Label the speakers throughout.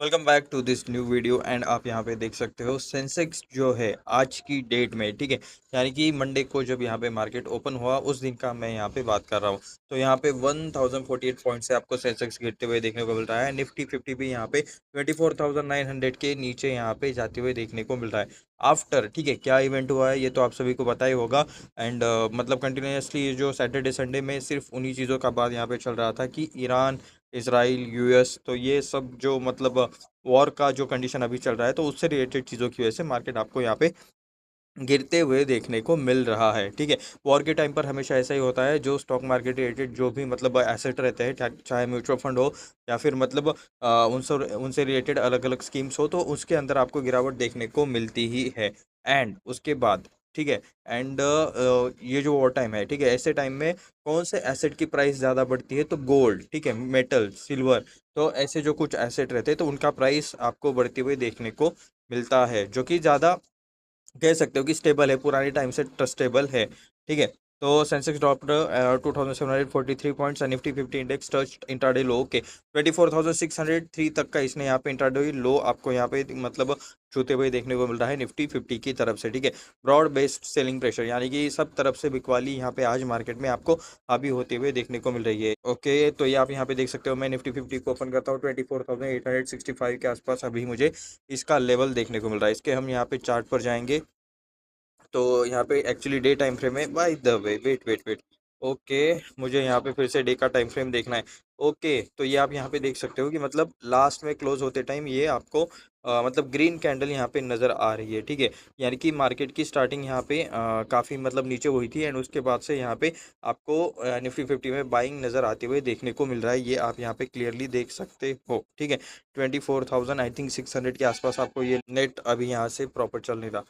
Speaker 1: Welcome back to this new video and आप यहाँ पे देख सकते हो सेंसेक्स जो है आज की डेट में, ठीक है, यानी कि मंडे को जब यहाँ पे मार्केट ओपन हुआ उस दिन का मैं यहाँ पे बात कर रहा हूँ। तो यहाँ पे 1048 पॉइंट से आपको सेंसेक्स गिरते हुए देखने को मिल रहा है। निफ्टी 50 भी यहाँ पे 24,900 के नीचे यहाँ पे जाते हुए देखने को मिल रहा है आफ्टर। ठीक है, क्या इवेंट हुआ है ये तो आप सभी को पता ही होगा। एंड मतलब कंटिन्यूसली ये जो सैटरडे संडे में सिर्फ उन्हीं चीज़ों का बात यहाँ पे चल रहा था कि ईरान, इसराइल, यूएस, तो ये सब जो मतलब वॉर का जो कंडीशन अभी चल रहा है तो उससे रिलेटेड चीज़ों की वजह से मार्केट आपको यहाँ पे गिरते हुए देखने को मिल रहा है। ठीक है, वॉर के टाइम पर हमेशा ऐसा ही होता है। जो स्टॉक मार्केट रिलेटेड जो भी मतलब एसेट रहते हैं, चाहे म्यूचुअल फंड हो या फिर मतलब उनसे उनसे रिलेटेड अलग अलग स्कीम्स हो, तो उसके अंदर आपको गिरावट देखने को मिलती ही है। एंड उसके बाद ठीक है, एंड ये जो वॉर टाइम है, ठीक है, ऐसे टाइम में कौन से एसेट की प्राइस ज़्यादा बढ़ती है? तो गोल्ड, ठीक है, मेटल, सिल्वर, तो ऐसे जो कुछ एसेट रहते हैं तो उनका प्राइस आपको बढ़ते हुए देखने को मिलता है, जो कि ज़्यादा कह सकते हो कि स्टेबल है, पुराने टाइम से ट्रस्टेबल है। ठीक है, तो Sensex dropped 2743 points, Nifty 50 index touch intraday low के 24,603 तक का इसने यहाँ पे इंट्राडे लो आपको यहाँ पे मतलब छूते हुए देखने को मिल रहा है निफ्टी 50 की तरफ से। ठीक है, ब्रॉड बेस्ड सेलिंग प्रेशर, यानी कि सब तरफ से बिकवाली यहाँ पे आज मार्केट में आपको हावी होते हुए देखने को मिल रही है। ओके, तो ये आप यहाँ पे देख सकते हो। मैं निफ्टी 50 को ओपन करता हूँ 24,865 के आसपास अभी मुझे इसका लेवल देखने को मिल रहा है। इसके हम यहाँ पे चार्ट पर जाएंगे तो यहाँ पे एक्चुअली डे टाइम फ्रेम है, by the way, wait wait wait. Okay, मुझे यहाँ पे फिर से डे का टाइम फ्रेम देखना है। ओके, तो ये आप यहाँ पे देख सकते हो कि मतलब लास्ट में क्लोज होते टाइम ये आपको मतलब ग्रीन कैंडल यहाँ पे नज़र आ रही है। ठीक है, यानी कि मार्केट की स्टार्टिंग यहाँ पे काफ़ी मतलब नीचे हुई थी एंड उसके बाद से यहाँ पे आपको निफ्टी 50 में बाइंग नज़र आते हुए देखने को मिल रहा है। ये आप यहाँ पे क्लियरली देख सकते हो। ठीक है, 24,000 आई थिंक 600 के आसपास आपको ये नेट अभी यहाँ से प्रॉपर चल नहीं रहा।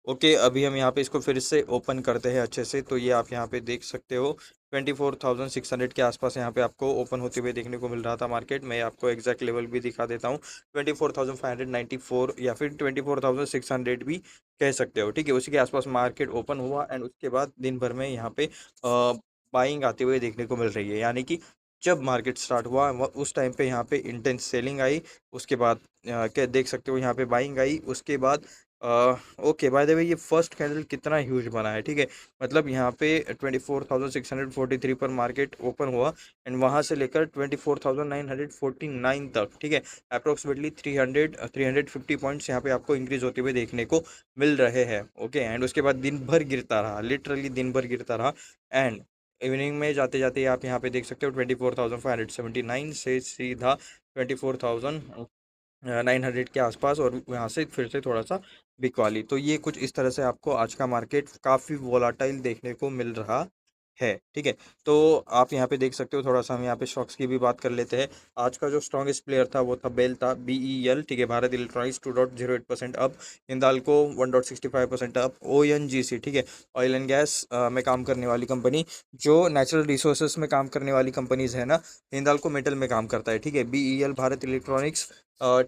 Speaker 1: ओके, अभी हम यहाँ पे इसको फिर से ओपन करते हैं अच्छे से। तो ये आप यहाँ पे देख सकते हो 24,600 के आसपास यहाँ पे आपको ओपन होते हुए देखने को मिल रहा था मार्केट। मैं आपको एग्जैक्ट लेवल भी दिखा देता हूँ, 24,594 या फिर 24,600 भी कह सकते हो। ठीक है, उसी के आसपास मार्केट ओपन हुआ एंड उसके बाद दिन भर में यहाँ पे बाइंग आते हुए देखने को मिल रही है। यानी कि जब मार्केट स्टार्ट हुआ उस टाइम पे यहाँ पे इंटेंस सेलिंग आई, उसके बाद क्या देख सकते हो यहाँ पे बाइंग आई, उसके बाद ओके, बाय द वे ये फर्स्ट कैंडल कितना ह्यूज बना है। ठीक है, मतलब यहाँ पे 24,643 पर मार्केट ओपन हुआ एंड वहाँ से लेकर 24,949 तक, ठीक है, अप्रोक्सीमेटली 350 पॉइंट्स यहाँ पे आपको इंक्रीज होते हुए देखने को मिल रहे हैं। ओके, एंड उसके बाद दिन भर गिरता रहा, लिटरली दिन भर गिरता रहा एंड इवनिंग में जाते जाते आप यहाँ पे देख सकते हो 24,579 से सीधा 24,900 के आसपास और यहाँ से फिर से थोड़ा सा बिकवाली। तो ये कुछ इस तरह से आपको आज का मार्केट काफ़ी वोलाटाइल देखने को मिल रहा है। ठीक है, तो आप यहाँ पे देख सकते हो। थोड़ा सा हम यहाँ पे स्टॉक्स की भी बात कर लेते हैं। आज का जो स्ट्रॉन्गेस्ट प्लेयर था वो था बेल, था BEL। ठीक है, Bharat electronics 2.08% up, Hindalco 1.65% up, ONGC, ठीक है, ऑयल एंड गैस में काम करने वाली कंपनी, जो नेचुरल रिसोर्सेज में काम करने वाली कंपनीज है ना, हिंदाल्को मेटल में काम करता है। ठीक है, BEL भारत इलेक्ट्रॉनिक्स,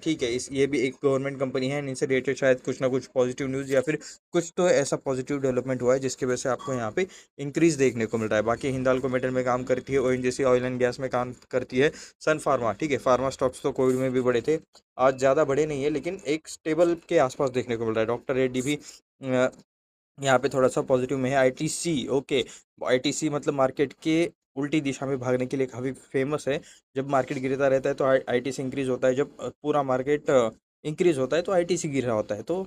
Speaker 1: ठीक है, इस ये भी एक गवर्नमेंट कंपनी है, इनसे रिलेटेड शायद कुछ ना कुछ पॉजिटिव न्यूज़ या फिर कुछ तो ऐसा पॉजिटिव डेवलपमेंट हुआ है जिसकी वजह से आपको यहाँ पे इंक्रीज देखने को मिल रहा है। बाकी हिंदाल्को मेटल में काम करती है, ONGC ऑयल एंड गैस में काम करती है, सन फार्मा, ठीक है, फार्मा स्टॉक्स तो कोविड में भी बढ़े थे, आज ज़्यादा बढ़े नहीं है लेकिन एक स्टेबल के आसपास देखने को मिल रहा है। डॉक्टर रेड्डी भी यहाँ पे थोड़ा सा पॉजिटिव में है। ITC, ओके, ITC मतलब मार्केट के उल्टी दिशा में भागने के लिए काफ़ी फेमस है। जब मार्केट गिरता रहता है तो ITC इंक्रीज होता है, जब पूरा मार्केट इंक्रीज होता है तो ITC गिर रहा होता है, तो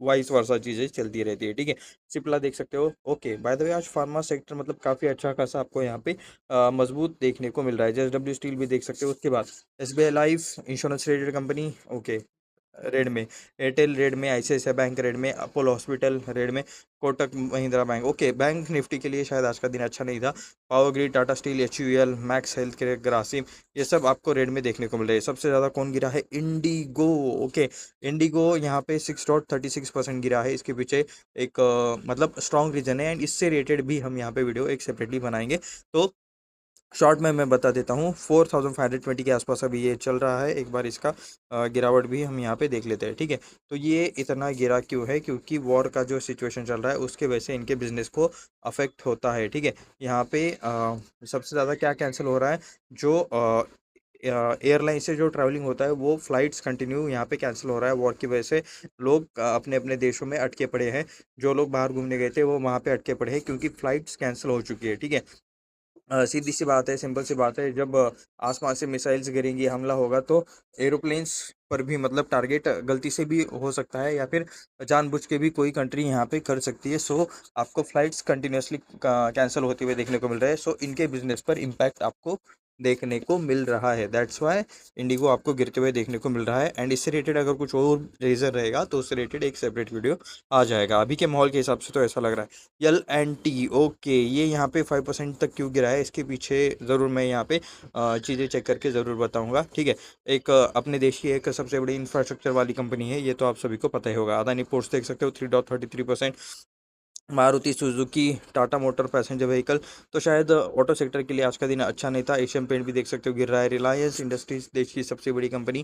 Speaker 1: वाइस वर्सा चीज़ें चलती रहती है। ठीक है, सिप्ला देख सकते हो। ओके, बाय द वे आज फार्मा सेक्टर मतलब काफ़ी अच्छा खासा आपको यहाँ पे मजबूत देखने को मिल रहा है। JSW स्टील भी देख सकते हो। उसके बाद SBI life insurance related company, okay, red में, एयरटेल रेड में, ICICI बैंक रेड में, अपोलो हॉस्पिटल रेड में, Kotak Mahindra bank. Okay, bank Nifty के लिए शायद आज का दिन अच्छा नहीं था। Power grid, Tata steel, HUL, max health care, Grasim, ये सब आपको रेड में देखने को मिल रहे हैं। सबसे ज़्यादा कौन गिरा है? इंडिगो। ओके, इंडिगो यहाँ पे 6.36% गिरा है। इसके पीछे एक मतलब स्ट्रॉन्ग रीजन है एंड इससे रिलेटेड भी हम यहाँ पे वीडियो एक सेपरेटली बनाएंगे। तो शॉर्ट में मैं बता देता हूँ, 4,520 के आसपास अभी ये चल रहा है। एक बार इसका गिरावट भी हम यहाँ पे देख लेते हैं। ठीक है, तो ये इतना गिरा क्यों है? क्योंकि वॉर का जो सिचुएशन चल रहा है उसके वजह से इनके बिजनेस को अफेक्ट होता है। ठीक है, यहाँ पे सबसे ज़्यादा क्या कैंसिल हो रहा है? जो एयरलाइन से जो ट्रैवलिंग होता है वो फ्लाइट्स कंटिन्यू यहाँ पे कैंसिल हो रहा है वॉर की वजह से। लोग अपने अपने देशों में अटके पड़े हैं। जो लोग बाहर घूमने गए थे वो वहाँ पे अटके पड़े हैं क्योंकि फ्लाइट्स कैंसिल हो चुकी है, ठीक है। सीधी सी बात है, सिंपल सी बात है, जब आसमान से मिसाइल्स गिरेंगी, हमला होगा, तो एरोप्लेन्स पर भी मतलब टारगेट गलती से भी हो सकता है या फिर जानबूझ के भी कोई कंट्री यहाँ पे कर सकती है। सो आपको फ्लाइट्स कंटिन्यूसली कैंसिल होते हुए देखने को मिल रहा है। सो इनके बिजनेस पर इम्पैक्ट आपको देखने को मिल रहा है। दैट्स वाई इंडिगो आपको गिरते हुए देखने को मिल रहा है। एंड इससे रिलेटेड अगर कुछ और रीज़न रहेगा तो उससे रिलेटेड एक सेपरेट वीडियो आ जाएगा। अभी के माहौल के हिसाब से तो ऐसा लग रहा है। L&T, ओके, ये यहाँ पे 5% तक क्यों गिरा है, इसके पीछे ज़रूर मैं यहाँ पे चीज़ें चेक करके ज़रूर बताऊंगा, ठीक है। एक अपने देश की एक सबसे बड़ी इंफ्रास्ट्रक्चर वाली कंपनी है, ये तो आप सभी को पता ही होगा। अदानी पोर्ट्स देख सकते हो 3.33%, Maruti Suzuki, Tata motor passenger vehicle. तो शायद ऑटो सेक्टर के लिए आज का दिन अच्छा नहीं था। एशियन पेंट भी देख सकते हो गिर रहा है। रिलायंस इंडस्ट्रीज देश की सबसे बड़ी कंपनी,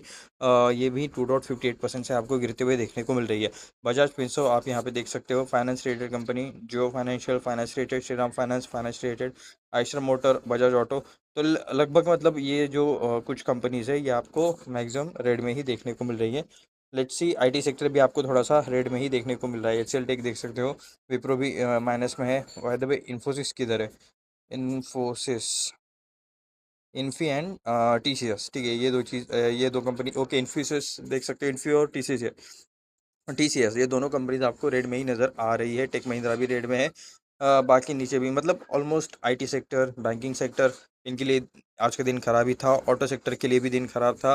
Speaker 1: ये भी 2.58% से आपको गिरते हुए देखने को मिल रही है। बजाज फिंसो आप यहाँ पे देख सकते हो, finance related company, Jio financial, finance related, Shriram finance, finance related, Eicher motor, Bajaj auto. तो लगभग मतलब ये जो कुछ कंपनीज है ये आपको मैक्सिमम रेड में ही देखने को मिल रही है। लेट्स सी, आईटी सेक्टर भी आपको थोड़ा सा रेड में ही देखने को मिल रहा है। एचसीएल टेक देख सकते हो, विप्रो भी माइनस में है। बाय द वे इन्फोसिस किधर है, इन्फोसिस, इन्फी एंड टीसीएस, ठीक है, ये दो चीज़, ये दो कंपनी, ओके, इन्फोसिस देख सकते हो, इन्फी और टीसीएस, ये दोनों कंपनीज आपको रेड में ही नज़र आ रही है। टेक महिंद्रा भी रेड में है। बाकी नीचे भी मतलब almost IT sector, banking sector, इनके लिए आज का दिन खराब ही था। ऑटो सेक्टर के लिए भी दिन खराब था।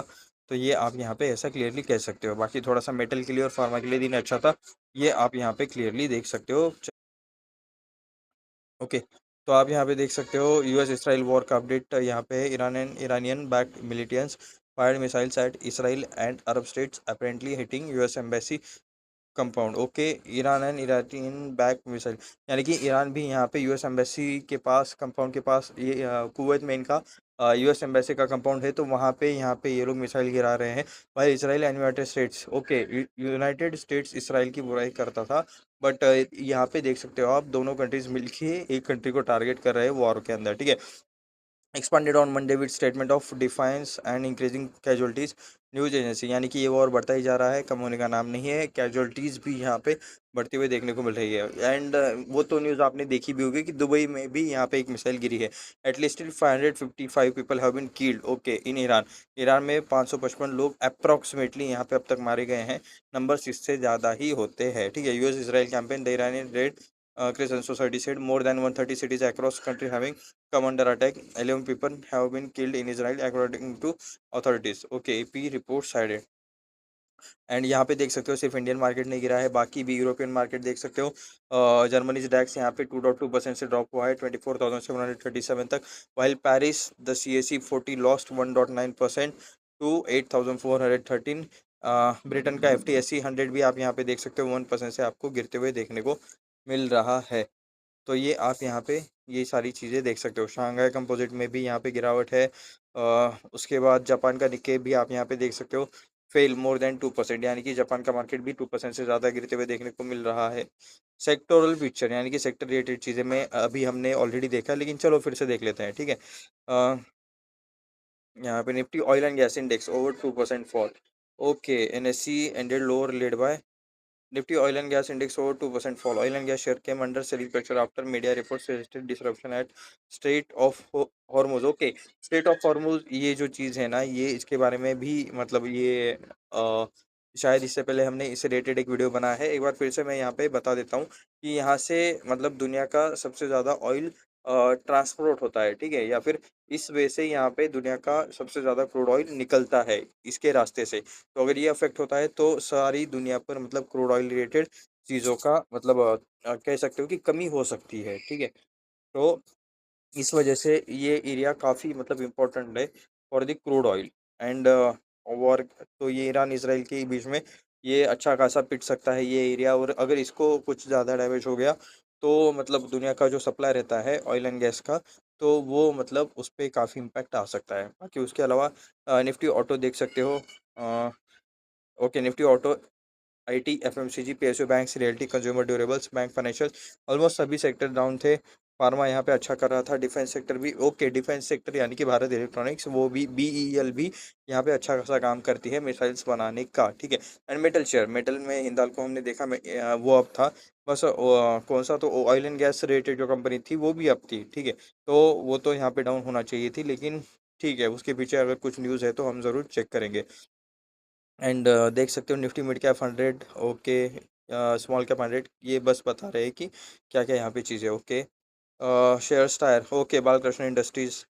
Speaker 1: तो ये आप यहाँ पे ऐसा क्लियरली कह सकते हो। बाकी थोड़ा सा मेटल के लिए और फार्मा के लिए दिन अच्छा था, ये आप यहाँ पे क्लियरली देख सकते हो। ओके, तो आप यहाँ पे देख सकते हो यूएस इसराइल वॉर का अपडेट यहाँ पे है। Iran and Iranian backed militants fired missiles at Israel and Arab states apparently hitting US embassy compound. Okay, Iran and Iran back missile, यानी कि ईरान भी यहाँ पे यूएस एम्बेसी के पास, कंपाउंड के पास, ये कुवैत में इनका यूएस एम्बेसी का कंपाउंड है, तो वहाँ पे यहाँ पे ये लोग मिसाइल गिरा रहे हैं। भाई Israel and United states, okay, United states Israel की बुराई करता था, बट यहाँ पे देख सकते हो आप, दोनों कंट्रीज मिलके एक कंट्री को टारगेट कर रहे हैं वॉर के अंदर, ठीक है। Expanded on Monday with statement of defines and increasing casualties, news agency, यानी कि ये वॉर बढ़ता ही जा रहा है, कम होने का नाम नहीं है। कैजुअलिटीज भी यहाँ पे बढ़ती हुई देखने को मिल रही है। एंड वो तो न्यूज़ आपने देखी भी होगी कि दुबई में भी यहाँ पे एक मिसाइल गिरी है। At least 555 people have been killed, okay, in Iran. Iran में 555 लोग अप्रॉक्सीमेटली यहाँ पे अब तक मारे गए हैं। नंबर्स इससे ज़्यादा ही होते हैं, ठीक है। US Israel campaign, the Iranian red, Christian society said more than 130 cities across country having come under attack. 11 people have been killed in Israel according to authorities. Okay, AP report cited. And यहाँ पे देख सकते हो सिर्फ Indian market नहीं गिरा है, बाकी भी यूरोपियन मार्केट देख सकते हो। जर्मनी डैक्स यहाँ पे 2.2% से ड्रॉप हुआ है 24,737 तक। While Paris the CAC 40 lost 1.9% to 8,413। Britain का FTSE 100 भी आप यहाँ पे देख सकते हो 1% से आपको गिरते हुए देखने को मिल रहा है। तो ये आप यहाँ पे ये सारी चीज़ें देख सकते हो। शंघाई कंपोजिट में भी यहाँ पे गिरावट है। उसके बाद जापान का निक्के भी आप यहाँ पे देख सकते हो, फेल मोर देन 2%, यानी कि जापान का मार्केट भी 2% से ज़्यादा गिरते हुए देखने को मिल रहा है। सेक्टोरल पिक्चर, यानी कि सेक्टर रिलेटेड चीज़ें में अभी हमने ऑलरेडी देखा, लेकिन चलो फिर से देख लेते हैं, ठीक है। यहाँ पे Nifty oil and gas index over 2% fall, okay. NSE ended lower led by Nifty oil and gas index over 2% fall. Oil and gas share came under selling pressure after media reports suggested disruption at Strait of Hormuz. Okay, Strait of Hormuz, ये जो चीज़ है ना, ये इसके बारे में भी मतलब ये शायद इससे पहले हमने इससे रिलेटेड एक वीडियो बनाया है। एक बार फिर से मैं यहाँ पे बता देता हूँ कि यहाँ से मतलब दुनिया का सबसे ज़्यादा ऑयल ट्रांसपोर्ट होता है, ठीक है, या फिर इस वजह से यहाँ पे दुनिया का सबसे ज़्यादा क्रूड ऑयल निकलता है इसके रास्ते से। तो अगर ये अफेक्ट होता है तो सारी दुनिया पर मतलब क्रूड ऑयल रिलेटेड चीज़ों का मतलब कह सकते हो कि कमी हो सकती है, ठीक है। तो इस वजह से ये एरिया काफ़ी मतलब इम्पोर्टेंट है for the crude oil and war. तो ये ईरान इसराइल के बीच में ये अच्छा खासा पिट सकता है ये एरिया, और अगर इसको कुछ ज़्यादा डैमेज हो गया तो मतलब दुनिया का जो सप्लाई रहता है ऑयल एंड गैस का, तो वो मतलब उस पर काफ़ी इम्पैक्ट आ सकता है। बाकी उसके अलावा निफ्टी ऑटो देख सकते हो, okay, Nifty auto, IT, FMCG, PSU, banks, realty, consumer durables, bank, financial, almost सभी सेक्टर डाउन थे। फार्मा यहाँ पे अच्छा कर रहा था, डिफेंस सेक्टर भी ओके, डिफेंस सेक्टर यानी कि भारत इलेक्ट्रॉनिक्स, वो भी BEL भी यहाँ पे अच्छा खासा काम करती है मिसाइल्स बनाने का, ठीक है। एंड मेटल शेयर, मेटल में हिंदाल्को हमने देखा वो अब था, बस कौन सा तो ऑयल एंड गैस रिलेटेड जो कंपनी थी वो भी अब थी, ठीक है। तो वो तो यहाँ पे डाउन होना चाहिए थी, लेकिन ठीक है, उसके पीछे अगर कुछ न्यूज़ है तो हम ज़रूर चेक करेंगे। एंड देख सकते हो Nifty mid cap 100, okay, small cap 100, ये बस बता रहे हैं कि क्या क्या यहाँ पे चीज़ें, okay. Shares tyre, okay, Balkrishna industries,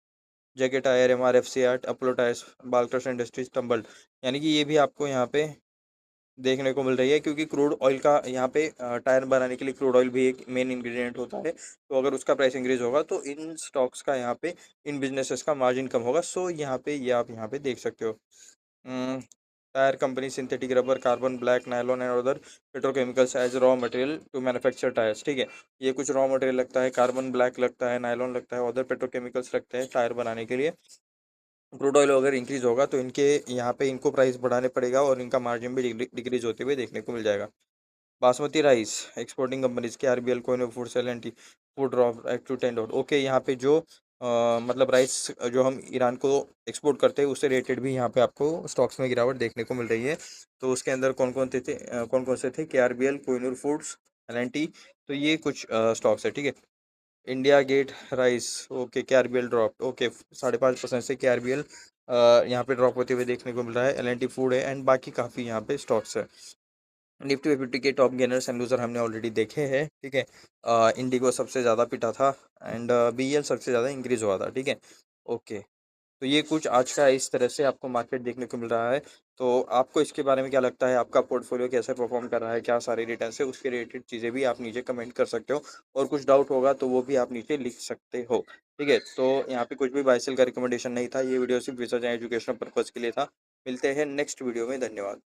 Speaker 1: JK tyre, MRFC8, Apollo tyres, Balkrishna industries, tumble, यानी कि ये भी आपको यहाँ पे देखने को मिल रही है, क्योंकि क्रूड ऑयल का यहाँ पे टायर बनाने के लिए क्रूड ऑयल भी एक मेन इंग्रेडिएंट होता है, तो अगर उसका प्राइस इंक्रीज होगा तो इन स्टॉक्स का यहाँ पे, इन बिजनेसेस का मार्जिन कम होगा, सो यहाँ पे ये आप यहाँ पे देख सकते हो। Tyre company, synthetic rubber, carbon black, nylon and other petrochemicals as raw material to manufacture tyres, ठीक है। ये कुछ रॉ मटेरियल लगता है, कार्बन ब्लैक लगता है, नायलॉन लगता है, अदर पेट्रोकेमिकल्स लगते हैं टायर बनाने के लिए। क्रूड ऑयल अगर इंक्रीज होगा तो इनके यहाँ पे इनको प्राइस बढ़ाने पड़ेगा और इनका मार्जिन भी डिक्रीज होते हुए देखने को मिल जाएगा। बासमती राइस, एक्सपोर्टिंग कंपनीज के, RBL, Kohinoor foods LNT, food drop, act to 10 okay. यहाँ पे जो मतलब राइस जो हम ईरान को एक्सपोर्ट करते हैं उससे रिलेटेड भी यहाँ पे आपको स्टॉक्स में गिरावट देखने को मिल रही है। तो उसके अंदर कौन कौन से थे, KRBL, कोहिनूर फूड्स, LNT, तो ये कुछ स्टॉक्स है, ठीक है। India Gate rice, okay, KRBL drop, okay, 5.5% से KRBL यहाँ पे ड्रॉप होते हुए देखने को मिल रहा है। LNT फूड है एंड बाकी काफ़ी यहाँ पे स्टॉक्स है। निफ्टी 50 के टॉप गेनर्स एंड लूजर हमने ऑलरेडी देखे हैं, ठीक है। इंडिगो सबसे ज़्यादा पिटा था एंड BEL सबसे ज़्यादा इंक्रीज हुआ था, ठीक है, ओके। तो ये कुछ आज का इस तरह से आपको मार्केट देखने को मिल रहा है। तो आपको इसके बारे में क्या लगता है, आपका पोर्टफोलियो कैसे परफॉर्म कर रहा है, क्या सारे रिटर्न है, उसके रिलेटेड चीज़ें भी आप नीचे कमेंट कर सकते हो, और कुछ डाउट होगा तो वो भी आप नीचे लिख सकते हो, ठीक है। तो यहाँ पे कुछ भी बाय सेल का रिकमेंडेशन नहीं था, ये वीडियो सिर्फ रिसर्च एंड एजुकेशनल पर्पज़ के लिए था। मिलते हैं नेक्स्ट वीडियो में, धन्यवाद।